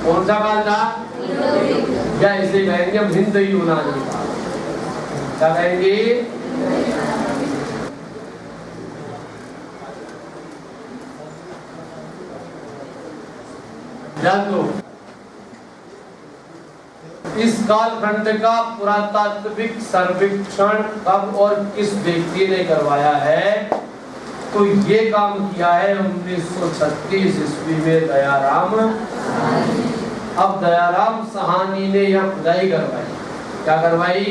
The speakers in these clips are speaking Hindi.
कौन सा काल था? क्या इसे कहेंगे हम हिंद यूनानी काल। क्या कहेंगे? ध्यान दो, इस कालखंड का पुरातात्विक सर्वेक्षण कब और किस व्यक्ति ने करवाया है? तो ये काम किया है 1936 ईस्वी में दयाराम। अब दयाराम साहनी ने यह खुदाई करवाई। क्या करवाई?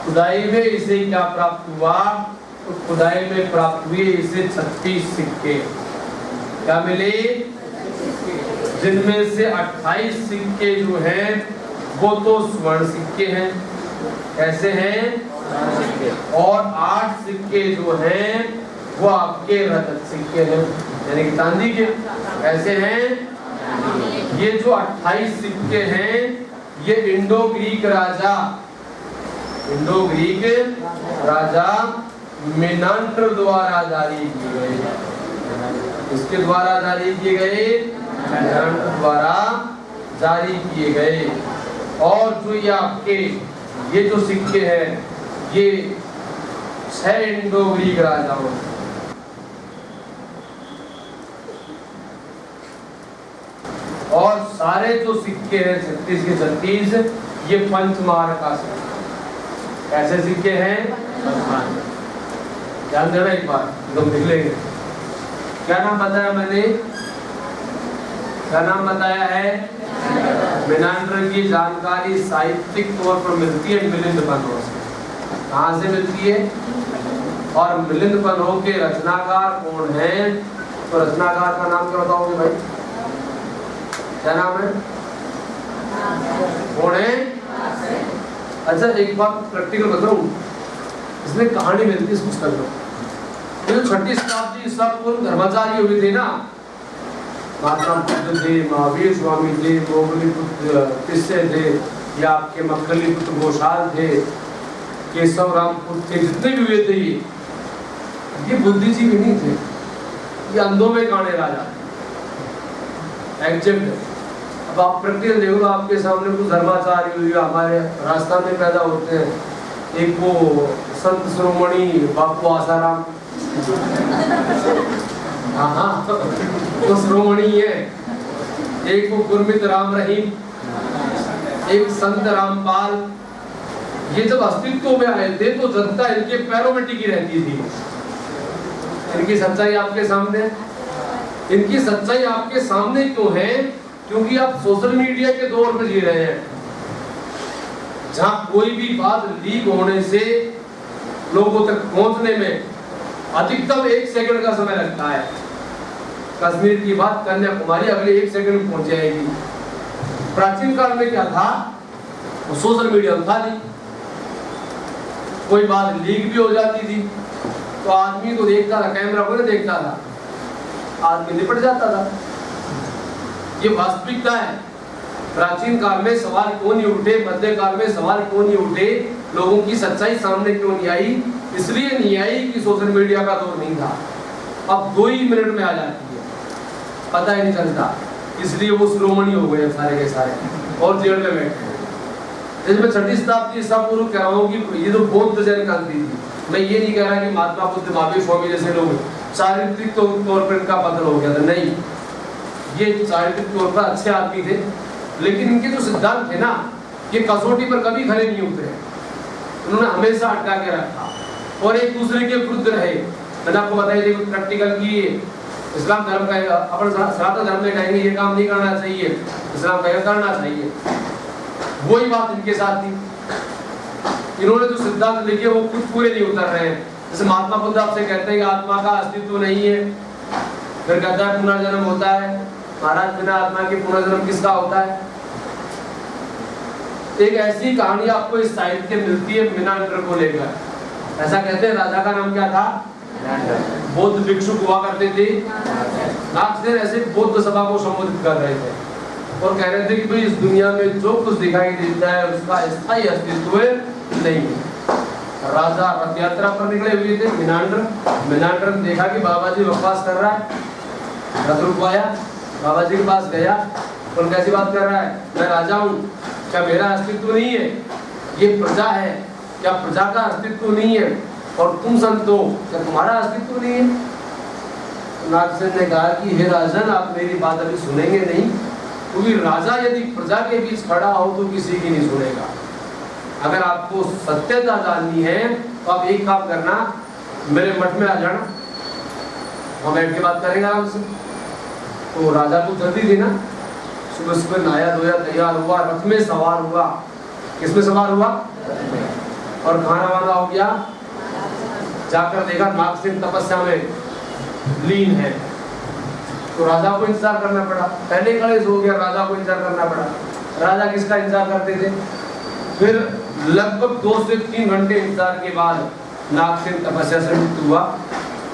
खुदाई में इसे क्या प्राप्त हुआ? तो खुदाई में प्राप्त हुए इसे 36 सिक्के। क्या मिले? जिनमें से 28 सिक्के जो हैं वो तो स्वर्ण सिक्के हैं। कैसे हैं? और 8 सिक्के जो हैं वो आपके रजत सिक्के हैं, यानी कि चांदी के। कैसे हैं? ये जो 28 सिक्के हैं ये इंडो ग्रीक राजा मेनांडर द्वारा जारी किए गए। इसके द्वारा जारी किए गए, मेनांडर द्वारा जारी किए गए। और जो ये आपके ये जो सिक्के हैं ये 6 इंडो ग्रीक राजाओं, और सारे जो सिक्के हैं 36 के 36 ये पंचमार्का से। कैसे सिक्के हैं? ध्यान देना एक बार, तुम लिख लेंगे। क्या नाम बताया मैंने? क्या नाम बताया है? मेनांडर की जानकारी साहित्यिक तौर पर मिलती है मिलिंद पन्हों से। कहाँ से मिलती है? और मिलिंद पन्हों के रचनाकार कौन है? तो रचनाकार का नाम क्या बताओगे भाई? क्या नाम है? कौन है? अच्छा एक बात प्रैक्टिकल बताऊं, इसमें कहानी मिलती है इस पुस्तक में। ये जो 6वीं शताब्दी सब पूर्व धर्माचार्य हुए थे ना, महात्मा बुद्ध थे, महावीर स्वामी थे, मोगली पुत्र किस्से थे, या आपके मक्खली पुत्र घोषाल थे, केशव रामपुर थे, जितने भी हुए थे ये बुद्धिजीवी नहीं थे, ये अंधों में काने राजा एग्जेक्ट। अब आप प्रैक्टिकल देखो, आपके सामने कुछ धर्माचार्य हुए हमारे राजस्थान में पैदा होते हैं। एक वो संत शिरोमणि बापू आसाराम, हाँ तो शिरोमणि है। एक वो गुरमित राम रहीम, एक संत रामपाल। ये जब अस्तित्व में आए थे तो जनता इनके पैरों में टिकी रहती थी। इनकी सच्चाई आपके सामने, इनकी सच्चाई आपके सामने क्यों है? क्योंकि आप सोशल मीडिया के दौर में जी रहे हैं, जहां कोई भी बात लीक होने से लोगों तक पहुंचने में अधिकतम 1 सेकंड का समय लगता है। कश्मीर की बात कन्याकुमारी अगले 1 सेकंड में पहुंच जाएगी। प्राचीन काल में क्या था? सोशल मीडिया था नहीं, कोई बात लीक भी हो जाती थी तो आदमी को देखता था, कैमरा को नहीं देखता था, आदमी निपट जाता था। ये वास्तविकता है। प्राचीन काल में सवाल क्यों नहीं उठे, मध्य काल में सवाल क्यों नहीं उठे, लोगों की सच्चाई सामने क्यों नहीं आई? इसलिए नहीं आई कि सोशल मीडिया का दौर नहीं था। अब 2 ही मिनट में आ जाती है, पता ही नहीं चलता। इसलिए वो शिरोमणि हो गए सारे के सारे और जेल में बैठे। इसमें 6वीं शताब्दी सब पूर्व कह रहा हूँ कि ये तो बौद्ध जैन क्रांति थी। मैं ये नहीं कह रहा कि महात्मा बुद्ध, महावीर स्वामी जैसे लोग चारित्रिक तौर पर इनका बदल हो गया था, नहीं। ये चारित्रिक तौर पर अच्छे आदमी थे, लेकिन इनके जो सिद्धांत थे ना, ये कसौटी पर कभी खड़े नहीं उतरे। उन्होंने हमेशा अटका के रखा और एक दूसरे के विरुद्ध रहे। मैंने आपको बताया थी प्रैक्टिकल की इस्लाम धर्म का, अपन सनातन धर्म में कहेंगे ये काम नहीं करना चाहिए, इस्लाम कहेगा करना चाहिए। वही बात इनके साथ थी। इन्होंने जो सिद्धांत लिखे वो खुद पूरे नहीं उतर रहे हैं। जैसे महात्मा बुद्ध आपसे कहते हैं कि आत्मा का अस्तित्व नहीं है, फिर कहता है पुनर्जन्म होता है। महाराज बिना आत्मा के पुनर्जन्म किसका होता है? एक ऐसी कहानी आपको इस साहित्य में मिलती है मेनांडर को लेकर। ऐसा कहते हैं, राजा का नाम क्या था? बौद्ध भिक्षुक हुआ करते थे। नागसेन ऐसे बौद्ध सभा को संबोधित कर रहे थे और कह रहे थे कि भाई इस दुनिया में जो कुछ दिखाई देता है उसका स्थायी अस्तित्व नहीं है। राजा रथ यात्रा पर निकले हुए थे। मेनांडर ने देखा कि बाबा जी बकवास कर रहा है, रथ रुकवाया, बाबा जी के पास गया, और कैसी बात कर रहा है, मैं राजा हूँ, क्या मेरा अस्तित्व नहीं है? ये प्रजा है, क्या प्रजा का अस्तित्व नहीं है? और तुम संत हो, क्या तुम्हारा अस्तित्व नहीं है? नागसेन ने कहा कि हे राजन, आप मेरी बात अभी सुनेंगे नहीं, क्योंकि राजा यदि प्रजा के बीच खड़ा हो तो किसी की नहीं सुनेगा। अगर आपको सत्यता जाननी है तो आप एक काम करना, मेरे मठ में आ जाना, हम बैठ के बात करेंगे आराम से। तो राजा को जल्दी देना, सुबह सुबह नहाया धोया तैयार हुआ, रथ में सवार हुआ। किसमें सवार हुआ? और खाना वाना हो गया, जाकर देखा नागसेन तपस्या में लीन है। तो राजा को इंतजार करना पड़ा, पहले कलेश हो गया, राजा को इंतजार करना पड़ा। राजा किसका इंतजार करते थे? फिर लगभग 2 से 3 घंटे इंतजार के बाद नागसेन तपस्या से मुक्त हुआ।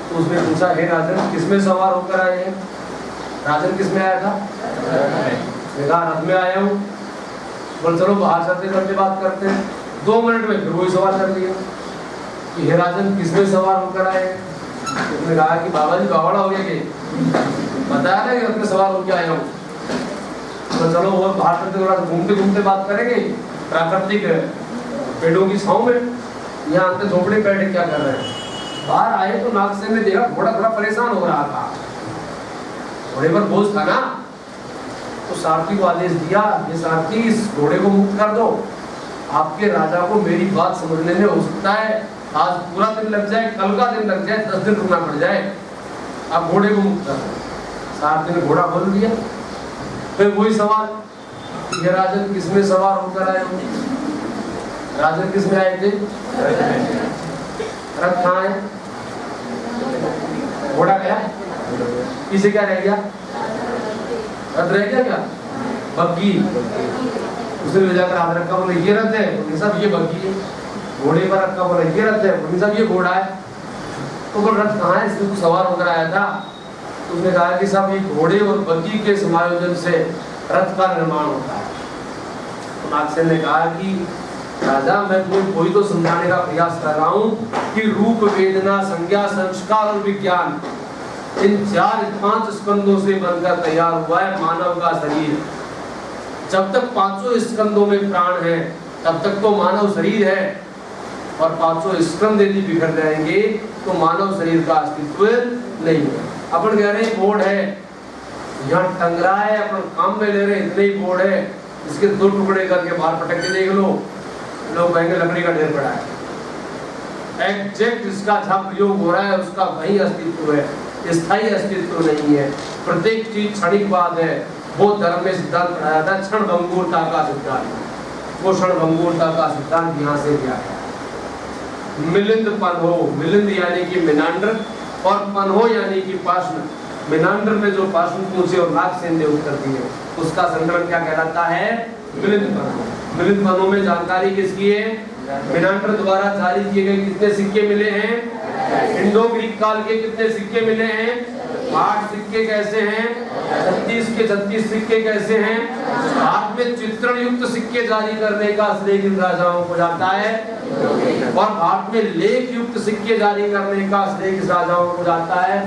तो उसने पूछा, हे राजन, किसमें सवार होकर आए हैं? राजन किसमें आया था? कहा रथ में आया हूँ। बोल चलो बाहर चलते चलते बात करते हैं। 2 मिनट में फिर वही सवाल कर लिया कि हे राजन, किसमें सवार होकर आए हैं? उसने कहा कि बाबा जी बावड़ा हो गया, बताया ना कि रथ में सवार होकर आया हूँ। तो चलो वो बाहर चलते घूमते घूमते बात करेंगे प्राकृतिक पेड़ों की छांव में। यहाँ अंदर झोपड़े बैठे क्या कर रहे हैं? बाहर आए तो नागसेन ने देखा घोड़ा थोड़ा परेशान हो रहा था, घोड़े पर बोझ था ना। तो सारथी को आदेश दिया, ये सारथी, इस घोड़े को मुक्त कर दो। आपके राजा को मेरी बात समझने में हो सकता है आज पूरा दिन लग जाए, कल का दिन लग जाए, 10 दिन रुकना पड़ जाए, आप घोड़े को मुक्त कर दो। सारथी ने घोड़ा खोल दिया। फिर वही सवाल, ये राजन किसमें सवार होकर आए हो? राजन किसमें आए थे? रथ कहाँ है? घोड़ा गया, पीछे क्या रह गया? रथ रह गया क्या? बग्गी। उसने ले जाकर हाथ रखा, बोले ये रथ है, बोले सब ये बग्गी है। घोड़े पर रखा, बोले ये रथ है, बोले सब ये घोड़ा है। तो बोल रथ कहाँ है? इसमें सवार होकर आया था। तो उसने कहा कि सब ये घोड़े और बग्गी के समायोजन से रथ का निर्माण होता है। तो नागसेन ने कहा कि राजा, मैं तुम्हें कोई तो समझाने का प्रयास कर रहा हूँ कि रूप, वेदना, संज्ञा, संस्कार और विज्ञान, इन 4-5 स्कंदों से बनकर तैयार हुआ है मानव का शरीर। जब तक 5 स्कंदों में प्राण है तब तक तो मानव शरीर है, और 5 स्कंद यदि बिखर जाएंगे तो मानव शरीर का अस्तित्व नहीं है। अपन कह रहे हैं बोर्ड है, यहाँ टंग रहा है, अपन काम में ले रहे हैं, इतने ही बोर्ड है, इसके 2 टुकड़े करके बाहर पटक के देख लो, लोग कहेंगे लकड़ी का ढेर पड़ा है। एग्जैक्ट जिसका जहाँ प्रयोग हो रहा है उसका वही अस्तित्व है, स्थायी अस्तित्व नहीं है। प्रत्येक चीज क्षणिक बात है। वो धर्म में सिद्धांत पढ़ाया था क्षण भंगुरता का सिद्धांत। वो क्षण भंगुरता का सिद्धांत यहाँ से दिया गया। मिलिंद पन्हो, मिलिंद यानी कि मिनांड्र, और पन्हो यानी कि पाषण। मिनांड्र में जो पाषण पूछे और नागसेन ने उत्तर दिए, उसका संग्रह क्या कहलाता है? मिलिंद पन्हो। मिलिंद पन्हो में जानकारी किसकी है? मिनांड्र द्वारा जारी किए गए कितने सिक्के मिले हैं? इंडो ग्रीक काल के कितने सिक्के मिले हैं? 8 सिक्के कैसे हैं? 36 के 36 सिक्के कैसे हैं? भारत में चित्रण युक्त सिक्के जारी करने का श्रेय किन राजाओं को जाता है? और भारत में लेख युक्त सिक्के जारी करने का श्रेय किस राजाओं को जाता है?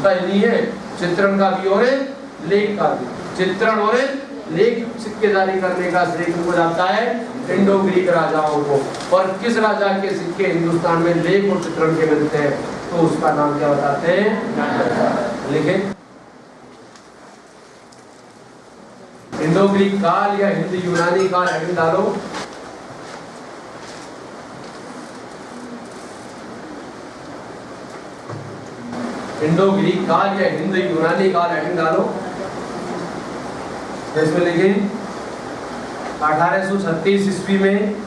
नहीं है, चित्रण का भी और लेख का भी। चित्रण और लेख युक्त सिक्के जारी करने का श्रेय किनको जाता है? इंडो ग्रीक राजाओं को। और किस राजा के सिक्के हिंदुस्तान में लेख और चित्रण के मिलते हैं तो उसका नाम क्या बताते हैं? लिखें, इंडो ग्रीक काल या हिंद यूनानी काल हेडिंग डालो। इंडो ग्रीक काल या हिंद यूनानी काल हेडिंग डालो। इसमें लिखें 1836 ईस्वी में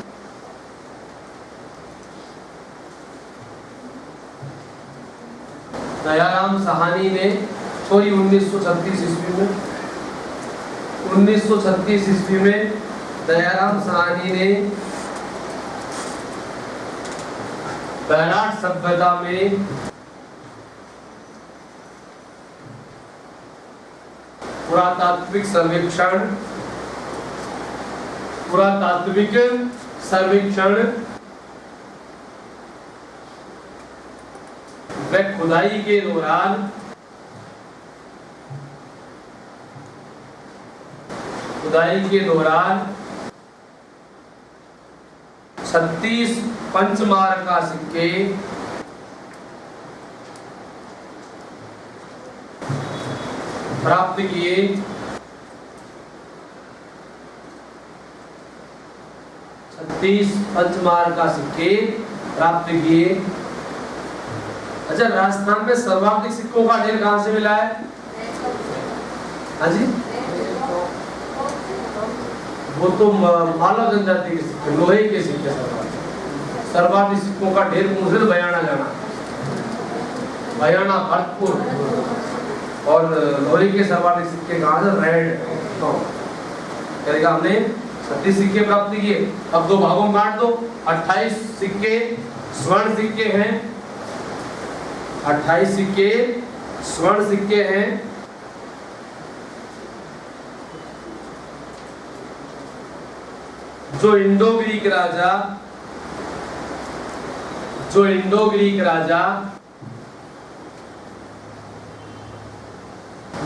दयाराम साहनी ने, सॉरी 1936 ईस्वी में, 1936 ईस्वी में दयाराम साहनी ने बैराट सभ्यता में पुरातात्विक सर्वेक्षण व खुदाई के दौरान खुदाई के दौरान 36 पंचमार का सिक्के प्राप्त किए। 36 पंचमार का सिक्के प्राप्त किए। अच्छा, राजस्थान में सर्वाधिक सिक्कों का ढेर कहां से मिला है? हाँ जी, वो तो मालव जनजाति के सिक्के, लोहे के सिक्के। सर्वाधिक सिक्कों का ढेर मुझे बयाना जाना, बयाना, भरतपुर। और लोहे के सर्वाधिक सिक्के कहाँ से? रेड तो करेगा। हमने 36 सिक्के प्राप्त किए। अब दो भागों में बांट दो। 28 सिक्के स्वर्ण सिक्के हैं, 28 सिक्के स्वर्ण सिक्के हैं। जो इंडो ग्रीक राजा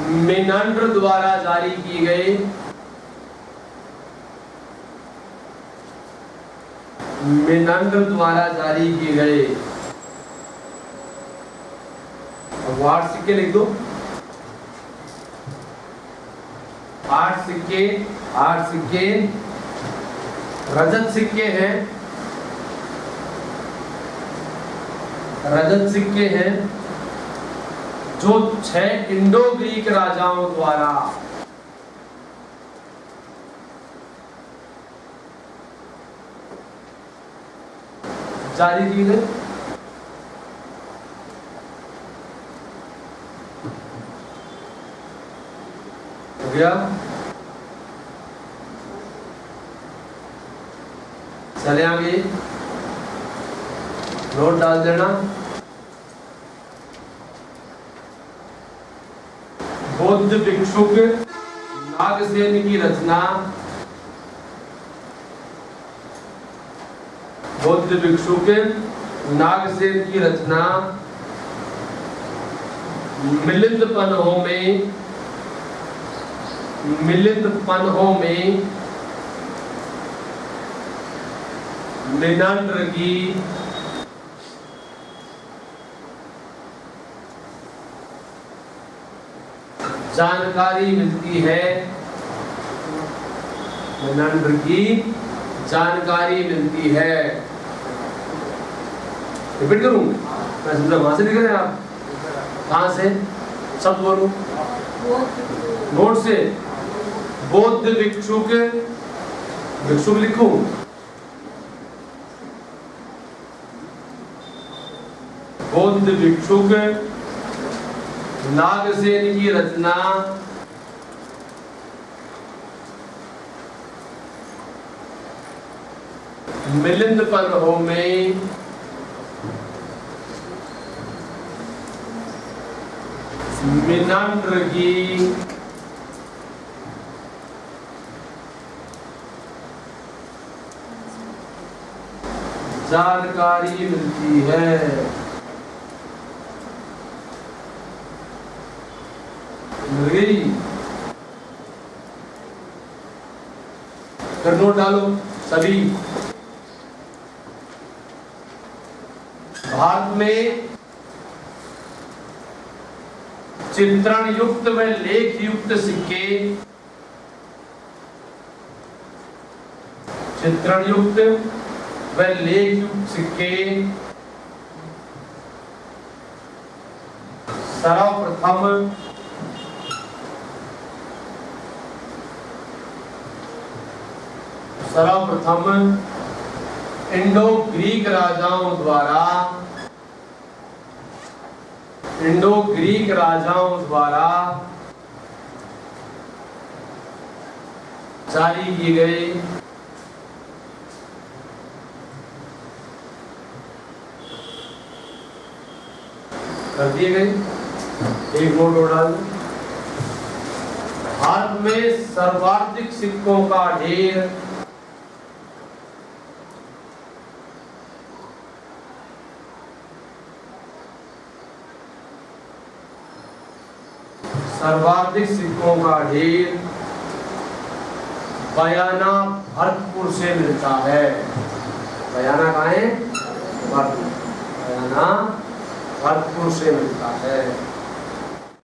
मेनांडर द्वारा जारी की गए, मेनांडर द्वारा जारी किए गए। अब 8 सिक्के लिख दो। 8 सिक्के, 8 सिक्के रजत सिक्के हैं, रजत सिक्के हैं जो 6 इंडो ग्रीक राजाओं द्वारा जारी किए गए। हो गया? चले आगे, नोट डाल देना। बौद्ध भिक्षुक नागसेन की रचना, बौद्ध भिक्षुक नागसेन की रचना मिलिंद पन्हों में मेनांडर की जानकारी मिलती है, मेनांडर की जानकारी मिलती है। रिपीट करूं? मैं समझा वहां से लिख रहे हैं आप? कहां से? सब बोलो। नोट से। बौद्ध भिक्षुक, भिक्षुक लिखूं? बौद्ध भिक्षुक नागसेन की रचना मिलिंद पन्हों में मेनांडर की जानकारी मिलती है। मिल गई? फिर नोट डालो सभी। भारत में चित्रण युक्त व लेख युक्त सिक्के, चित्रण युक्त व लेख युक्त सिक्के सर्वप्रथम इंडो ग्रीक राजाओं द्वारा जारी किए गए। कर दिए गए। एक नोट और डाल दो। भारत में सर्वाधिक सिक्कों का ढेर बयाना भरतपुर से मिलता है। बयाना कहाँ है? बयाना भरतपुर से मिलता है।